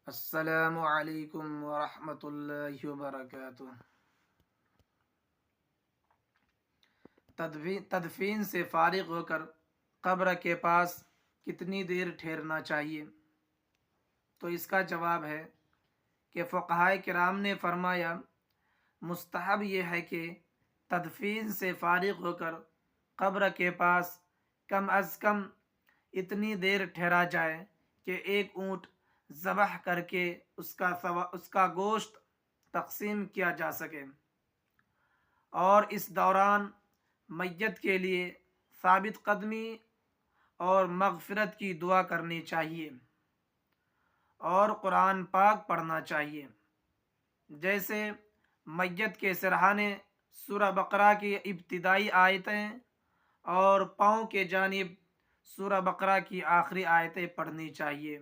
السلام علیکم ورحمۃ اللہ وبرکاتہ۔ تدفین سے فارغ ہو کر قبر کے پاس کتنی دیر ٹھہرنا چاہیے؟ تو اس کا جواب ہے کہ فقہائے کرام نے فرمایا مستحب یہ ہے کہ تدفین سے فارغ ہو کر قبر کے پاس کم از کم اتنی دیر ٹھہرا جائے کہ ایک اونٹ ذبح کر کے اس کا گوشت تقسیم کیا جا سکے، اور اس دوران میت کے لیے ثابت قدمی اور مغفرت کی دعا کرنی چاہیے اور قرآن پاک پڑھنا چاہیے، جیسے میت کے سرہانے سورہ بقرہ کی ابتدائی آیتیں اور پاؤں کے جانب سورہ بقرہ کی آخری آیتیں پڑھنی چاہیے۔